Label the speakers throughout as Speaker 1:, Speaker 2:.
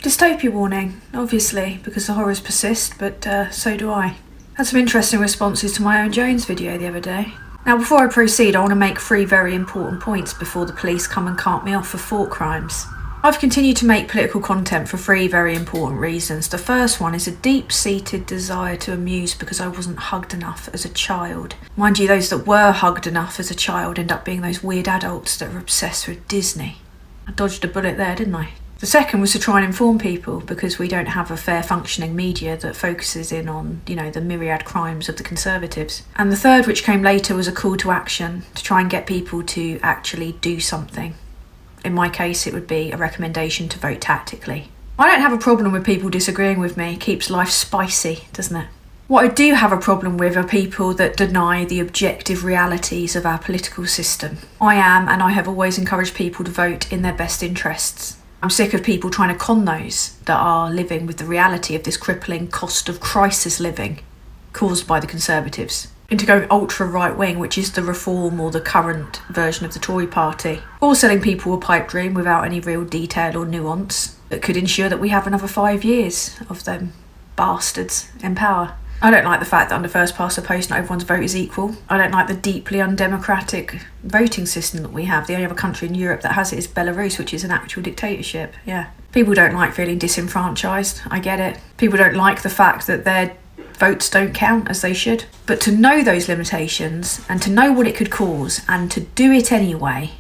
Speaker 1: Dystopia warning, obviously, because the horrors persist, but so do I. Had some interesting responses to my own Jones video the other day. Now, before I proceed, I want to make 3 very important points before the police come and cart me off for thought crimes. I've continued to make political content for 3 very important reasons. The first one is a deep-seated desire to amuse because I wasn't hugged enough as a child. Mind you, those that were hugged enough as a child end up being those weird adults that are obsessed with Disney. I dodged a bullet there, didn't I? The second was to try and inform people because we don't have a fair functioning media that focuses in on, the myriad crimes of the Conservatives. And the third, which came later, was a call to action to try and get people to actually do something. In my case, it would be a recommendation to vote tactically. I don't have a problem with people disagreeing with me. It keeps life spicy, doesn't it? What I do have a problem with are people that deny the objective realities of our political system. I am, and I have always encouraged people to vote in their best interests. I'm sick of people trying to con those that are living with the reality of this crippling cost of crisis living caused by the Conservatives into going ultra right wing, which is the Reform or the current version of the Tory party, or selling people a pipe dream without any real detail or nuance that could ensure that we have another 5 years of them bastards in power. I don't like the fact that under first past the post not everyone's vote is equal. I don't like the deeply undemocratic voting system that we have. The only other country in Europe that has it is Belarus, which is an actual dictatorship. Yeah. People don't like feeling disenfranchised. I get it. People don't like the fact that their votes don't count as they should. But to know those limitations and to know what it could cause and to do it anyway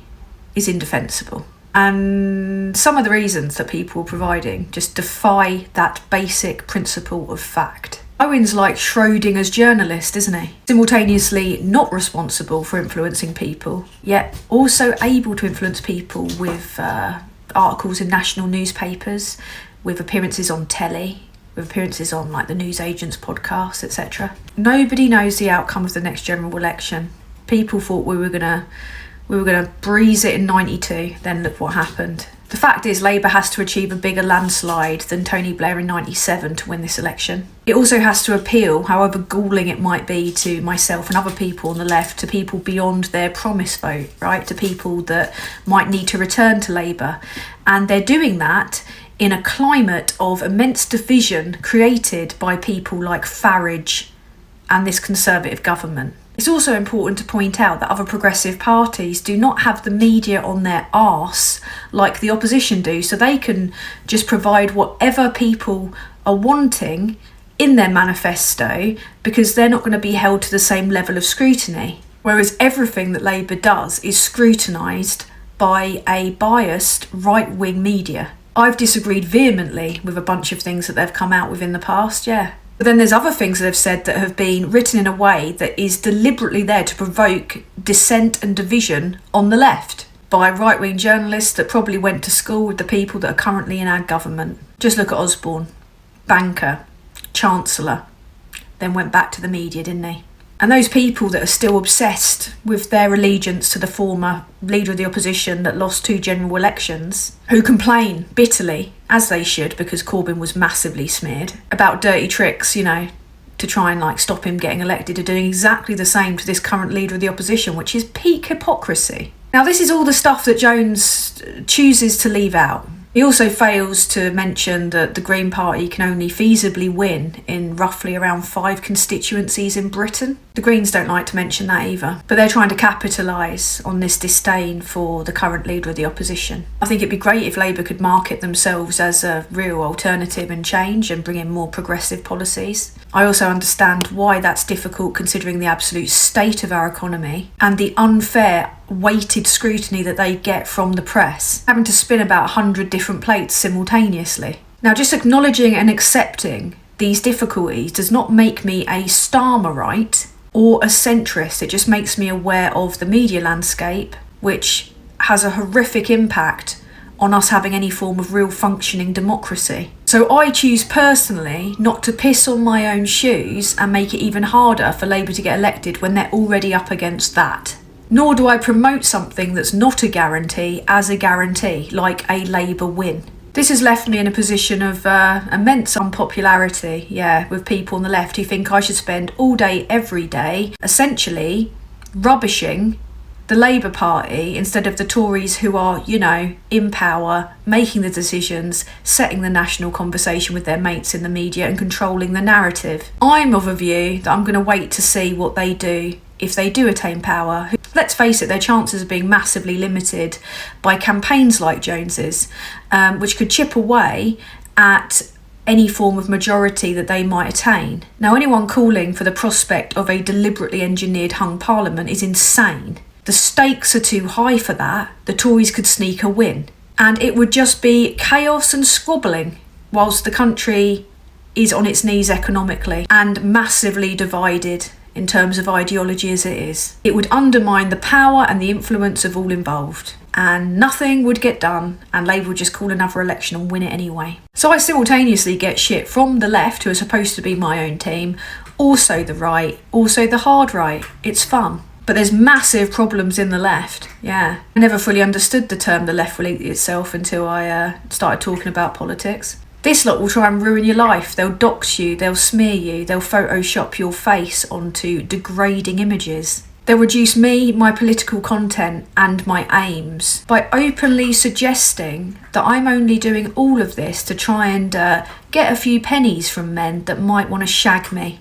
Speaker 1: is indefensible. And some of the reasons that people are providing just defy that basic principle of fact. Owen's like Schrodinger's journalist, isn't he? Simultaneously not responsible for influencing people, yet also able to influence people with articles in national newspapers, with appearances on telly, with appearances on like the newsagents podcast, etc. Nobody knows the outcome of the next general election. People thought we were gonna breeze it in 92, then look what happened. The fact is, Labour has to achieve a bigger landslide than Tony Blair in 97 to win this election. It also has to appeal, however galling it might be to myself and other people on the left, to people beyond their promise vote, right? To people that might need to return to Labour. And they're doing that in a climate of immense division created by people like Farage and this Conservative government. It's also important to point out that other progressive parties do not have the media on their arse like the opposition do, so they can just provide whatever people are wanting in their manifesto because they're not going to be held to the same level of scrutiny. Whereas everything that Labour does is scrutinised by a biased right-wing media. I've disagreed vehemently with a bunch of things that they've come out with in the past, yeah. But then there's other things that they've said that have been written in a way that is deliberately there to provoke dissent and division on the left by right-wing journalists that probably went to school with the people that are currently in our government. Just look at Osborne, banker, chancellor, then went back to the media, didn't he? And those people that are still obsessed with their allegiance to the former leader of the opposition that lost 2 general elections, who complain bitterly, as they should, because Corbyn was massively smeared, about dirty tricks, to try and stop him getting elected, are doing exactly the same to this current leader of the opposition, which is peak hypocrisy. Now, this is all the stuff that Jones chooses to leave out. He also fails to mention that the Green Party can only feasibly win in roughly around 5 constituencies in Britain. The Greens don't like to mention that either, but they're trying to capitalise on this disdain for the current leader of the opposition. I think it'd be great if Labour could market themselves as a real alternative and change and bring in more progressive policies. I also understand why that's difficult considering the absolute state of our economy and the unfair weighted scrutiny that they get from the press, having to spin about 100 different plates simultaneously. Now, just acknowledging and accepting these difficulties does not make me a Starmerite or a centrist. It just makes me aware of the media landscape, which has a horrific impact on us having any form of real functioning democracy. So I choose personally not to piss on my own shoes and make it even harder for Labour to get elected when they're already up against that. Nor do I promote something that's not a guarantee as a guarantee, like a Labour win. This has left me in a position of immense unpopularity, with people on the left who think I should spend all day, every day, essentially rubbishing the Labour Party instead of the Tories, who are, in power, making the decisions, setting the national conversation with their mates in the media and controlling the narrative. I'm of a view that I'm going to wait to see what they do if they do attain power. Let's face it, their chances are being massively limited by campaigns like Jones's, which could chip away at any form of majority that they might attain. Now, anyone calling for the prospect of a deliberately engineered hung parliament is insane. The stakes are too high for that. The Tories could sneak a win. And it would just be chaos and squabbling whilst the country is on its knees economically and massively divided in terms of ideology as it is. It would undermine the power and the influence of all involved. And nothing would get done, and Labour would just call another election and win it anyway. So I simultaneously get shit from the left, who are supposed to be my own team, also the right, also the hard right. It's fun. But there's massive problems in the left. Yeah. I never fully understood the term the left will eat itself until I started talking about politics. This lot will try and ruin your life. They'll dox you, they'll smear you, they'll Photoshop your face onto degrading images. They'll reduce me, my political content and my aims by openly suggesting that I'm only doing all of this to try and get a few pennies from men that might want to shag me.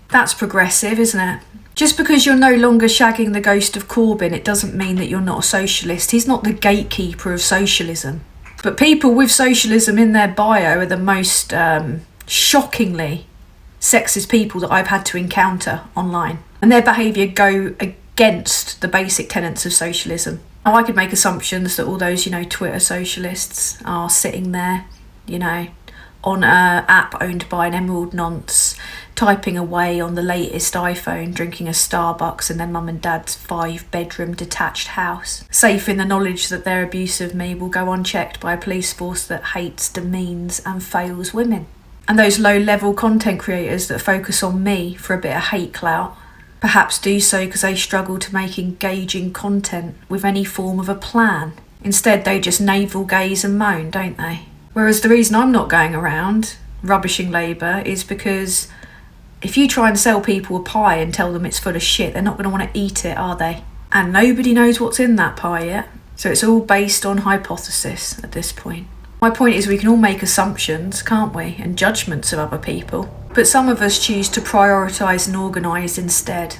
Speaker 1: That's progressive, isn't it? Just because you're no longer shagging the ghost of Corbyn, it doesn't mean that you're not a socialist. He's not the gatekeeper of socialism. But people with socialism in their bio are the most shockingly sexist people that I've had to encounter online. And their behaviour go against the basic tenets of socialism. Now, I could make assumptions that all those, Twitter socialists are sitting there, on an app owned by an emerald nonce, typing away on the latest iPhone, drinking a Starbucks in their mum and dad's 5-bedroom detached house, safe in the knowledge that their abuse of me will go unchecked by a police force that hates, demeans and fails women. And those low-level content creators that focus on me for a bit of hate clout perhaps do so because they struggle to make engaging content with any form of a plan. Instead, they just navel gaze and moan, don't they? Whereas the reason I'm not going around rubbishing Labour is because if you try and sell people a pie and tell them it's full of shit, they're not going to want to eat it, are they? And nobody knows what's in that pie yet. So it's all based on hypothesis at this point. My point is we can all make assumptions, can't we? And judgments of other people. But some of us choose to prioritise and organise instead.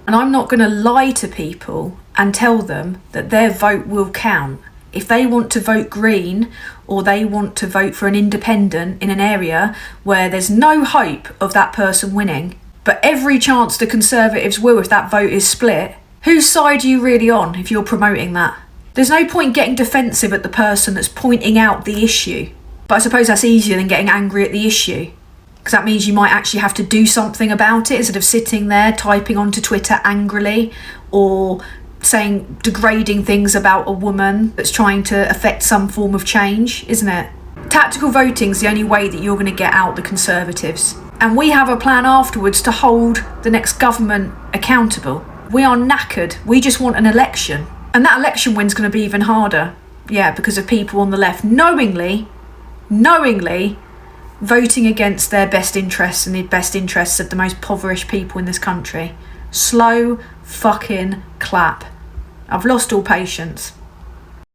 Speaker 1: And I'm not going to lie to people and tell them that their vote will count. If they want to vote Green or they want to vote for an independent in an area where there's no hope of that person winning, but every chance the Conservatives will if that vote is split, whose side are you really on if you're promoting that? There's no point getting defensive at the person that's pointing out the issue. But I suppose that's easier than getting angry at the issue, because that means you might actually have to do something about it instead of sitting there typing onto Twitter angrily or saying degrading things about a woman that's trying to affect some form of change, isn't it? Tactical voting's the only way that you're going to get out the Conservatives. And we have a plan afterwards to hold the next government accountable. We are knackered. We just want an election. And that election win's going to be even harder. Yeah, because of people on the left knowingly voting against their best interests and the best interests of the most impoverished people in this country. Slow fucking clap. I've lost all patience.